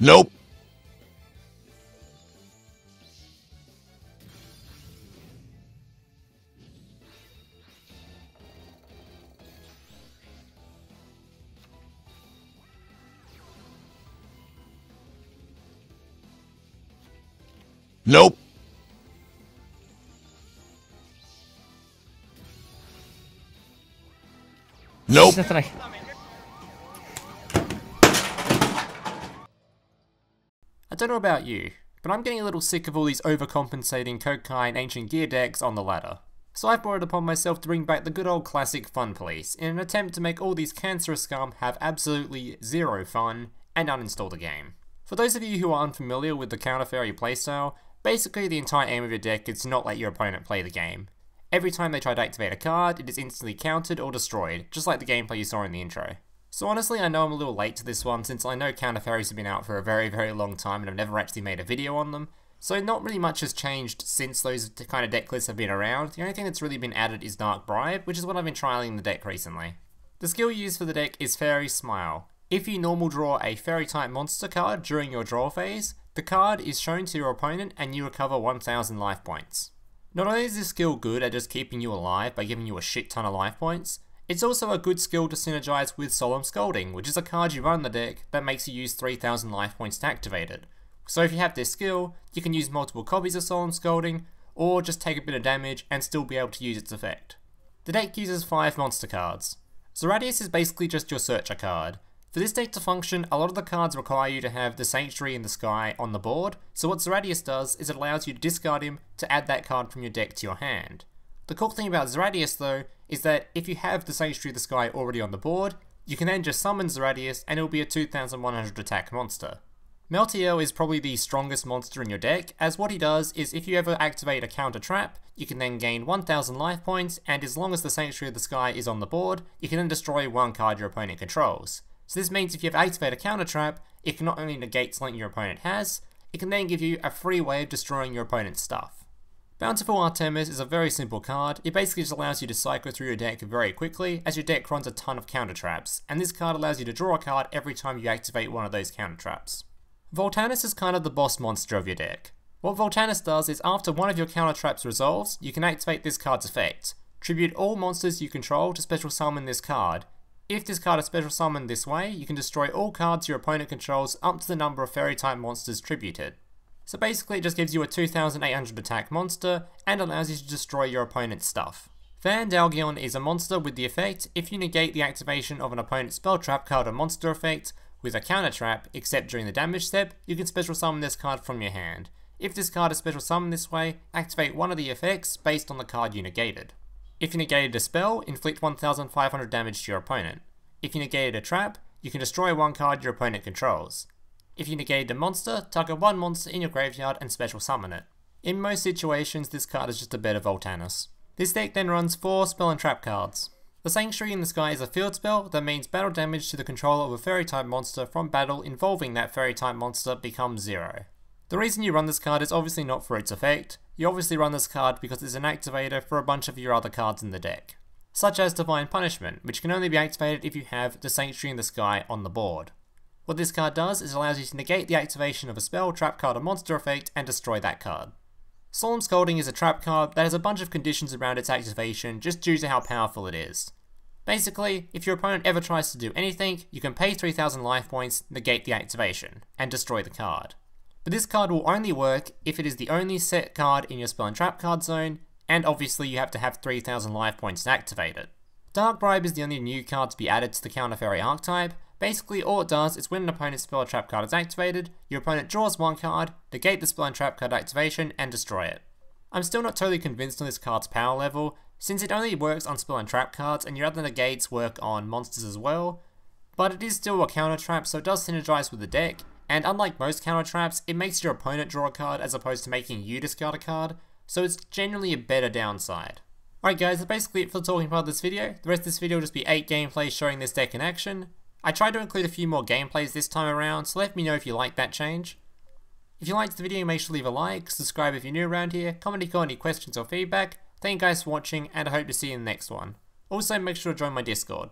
Nope. Nope. Nope. I don't know about you, but I'm getting a little sick of all these overcompensating Kokai and Ancient Gear decks on the ladder. So I've brought it upon myself to bring back the good old classic Fun Police in an attempt to make all these cancerous scum have absolutely zero fun and uninstall the game. For those of you who are unfamiliar with the Counter Fairy playstyle, basically the entire aim of your deck is to not let your opponent play the game. Every time they try to activate a card, it is instantly countered or destroyed, just like the gameplay you saw in the intro. So honestly, I know I'm a little late to this one since I know Counter Fairies have been out for a very long time and I've never actually made a video on them. So not really much has changed since those kind of deck lists have been around. The only thing that's really been added is Dark Bribe, which is what I've been trialing the deck recently. The skill used for the deck is Fairy Smile. If you normal draw a Fairy type monster card during your draw phase, the card is shown to your opponent and you recover 1000 life points. Not only is this skill good at just keeping you alive by giving you a shit ton of life points, it's also a good skill to synergize with Solemn Scolding, which is a card you run in the deck that makes you use 3000 life points to activate it. So if you have this skill, you can use multiple copies of Solemn Scolding, or just take a bit of damage and still be able to use its effect. The deck uses 5 monster cards. Zeradius is basically just your searcher card. For this deck to function, a lot of the cards require you to have the Sanctuary in the Sky on the board, so what Zeradius does is it allows you to discard him to add that card from your deck to your hand. The cool thing about Zeradius though, is that if you have the Sanctuary of the Sky already on the board, you can then just summon Zeradius and it will be a 2100 attack monster. Meltiel is probably the strongest monster in your deck, as what he does is if you ever activate a counter trap, you can then gain 1000 life points, and as long as the Sanctuary of the Sky is on the board, you can then destroy one card your opponent controls. So this means if you have activate a counter trap, it can not only negate something your opponent has, it can then give you a free way of destroying your opponent's stuff. Bountiful Artemis is a very simple card. It basically just allows you to cycle through your deck very quickly as your deck runs a ton of counter traps, and this card allows you to draw a card every time you activate one of those counter traps. Voltanis is kind of the boss monster of your deck. What Voltanis does is after one of your counter traps resolves, you can activate this card's effect. Tribute all monsters you control to special summon this card. If this card is special summoned this way, you can destroy all cards your opponent controls up to the number of fairy type monsters tributed. So basically it just gives you a 2800 attack monster and allows you to destroy your opponent's stuff. Vandalgion is a monster with the effect, if you negate the activation of an opponent's spell trap card or monster effect with a counter trap, except during the damage step, you can special summon this card from your hand. If this card is special summoned this way, activate one of the effects based on the card you negated. If you negated a spell, inflict 1500 damage to your opponent. If you negated a trap, you can destroy one card your opponent controls. If you negated a monster, target one monster in your graveyard and special summon it. In most situations, this card is just a better Voltanis. This deck then runs 4 spell and trap cards. The Sanctuary in the Sky is a field spell that means battle damage to the controller of a fairy type monster from battle involving that fairy type monster becomes 0. The reason you run this card is obviously not for its effect. You obviously run this card because it's an activator for a bunch of your other cards in the deck, such as Divine Punishment, which can only be activated if you have the Sanctuary in the Sky on the board. What this card does is it allows you to negate the activation of a spell, trap card or monster effect and destroy that card. Solemn Scolding is a trap card that has a bunch of conditions around its activation just due to how powerful it is. Basically, if your opponent ever tries to do anything, you can pay 3000 life points, negate the activation, and destroy the card. But this card will only work if it is the only set card in your spell and trap card zone, and obviously you have to have 3000 life points to activate it. Dark Bribe is the only new card to be added to the Counter Fairy archetype. Basically all it does is when an opponent's spell or trap card is activated, your opponent draws one card, negate the spell and trap card activation, and destroy it. I'm still not totally convinced on this card's power level, since it only works on spell and trap cards and your other negates work on monsters as well, but it is still a counter trap so it does synergize with the deck, and unlike most counter traps, it makes your opponent draw a card as opposed to making you discard a card, so it's generally a better downside. Alright guys, that's basically it for the talking part of this video. The rest of this video will just be 8 gameplays showing this deck in action. I tried to include a few more gameplays this time around, so let me know if you like that change. If you liked the video, make sure to leave a like, subscribe if you're new around here, comment if you've got any questions or feedback. Thank you guys for watching, and I hope to see you in the next one. Also, make sure to join my Discord.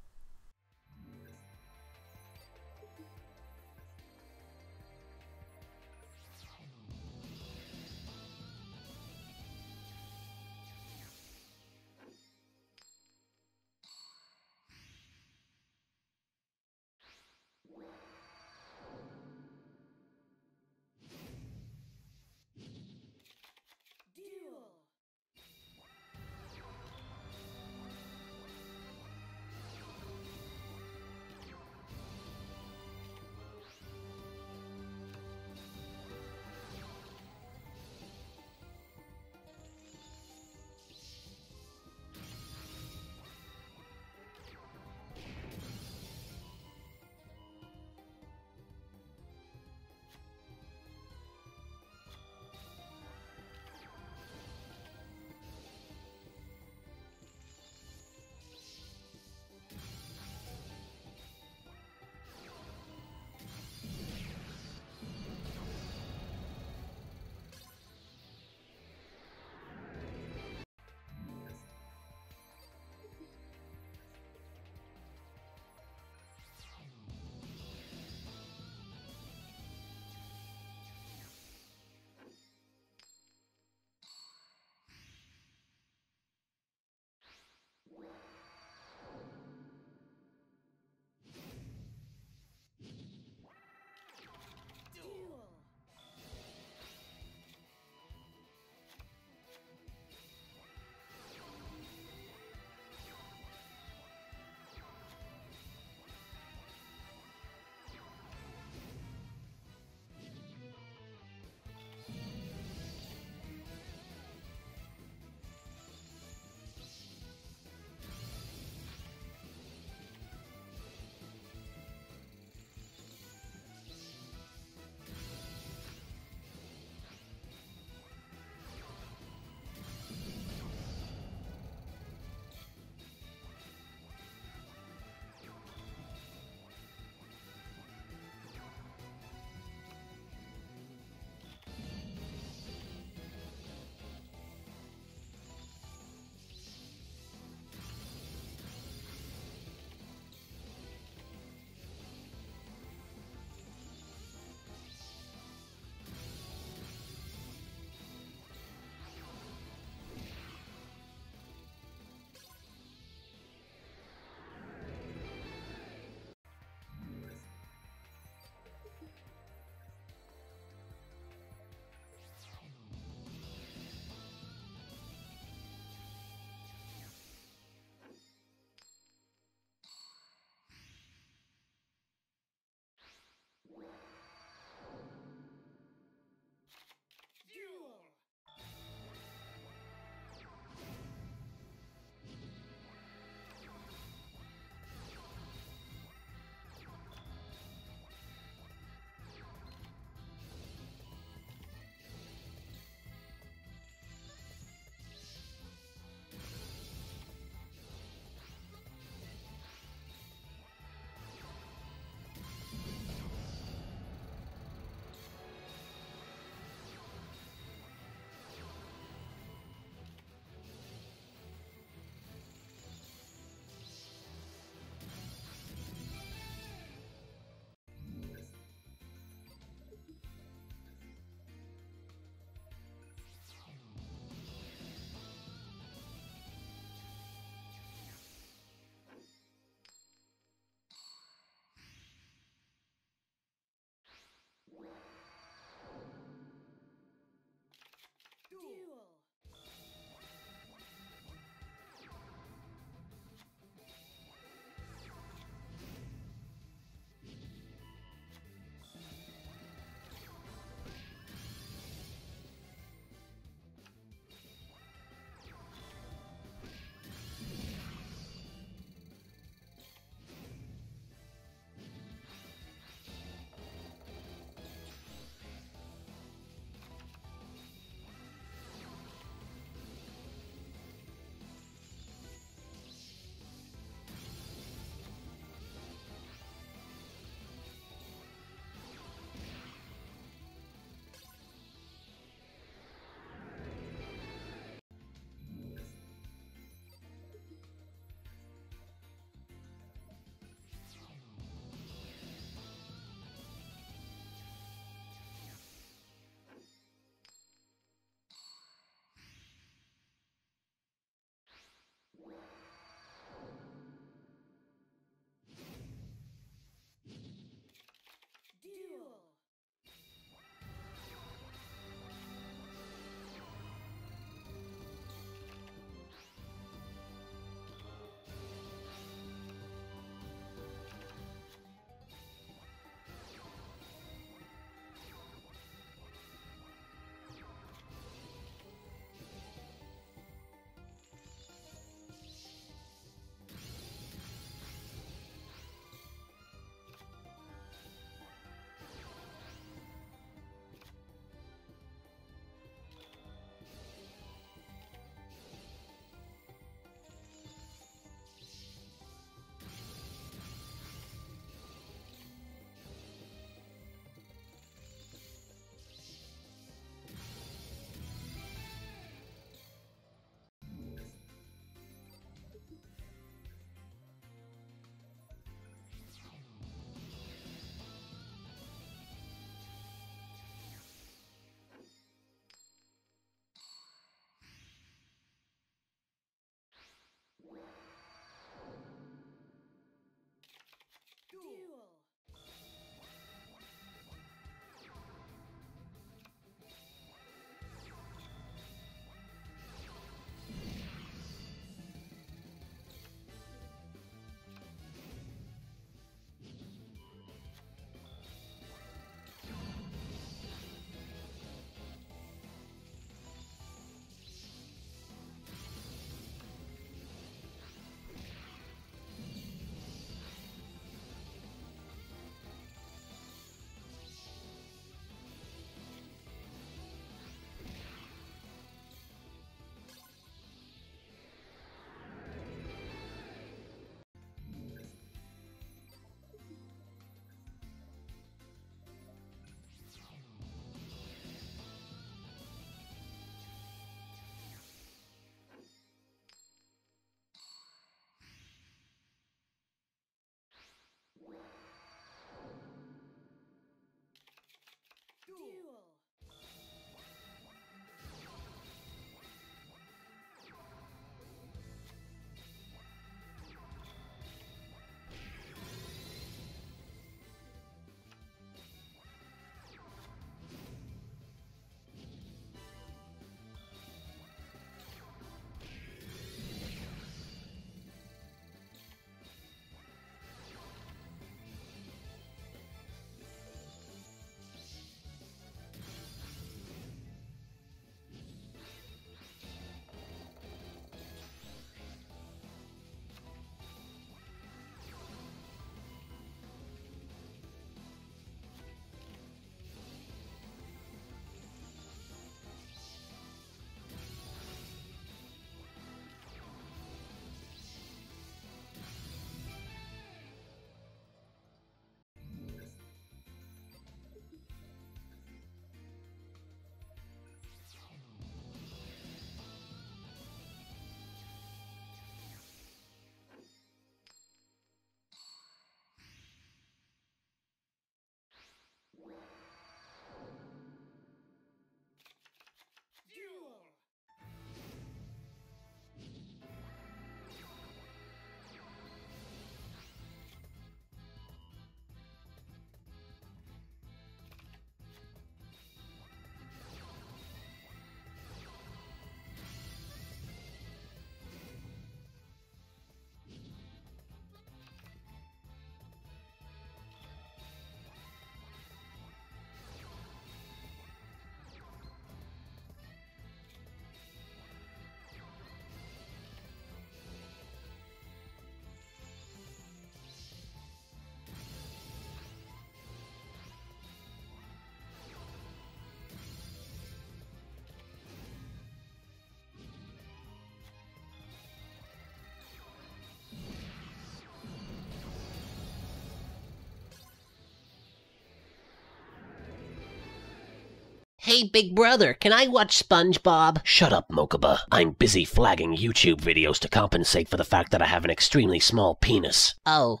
Hey, big brother, can I watch SpongeBob? Shut up, Mokuba. I'm busy flagging YouTube videos to compensate for the fact that I have an extremely small penis. Oh.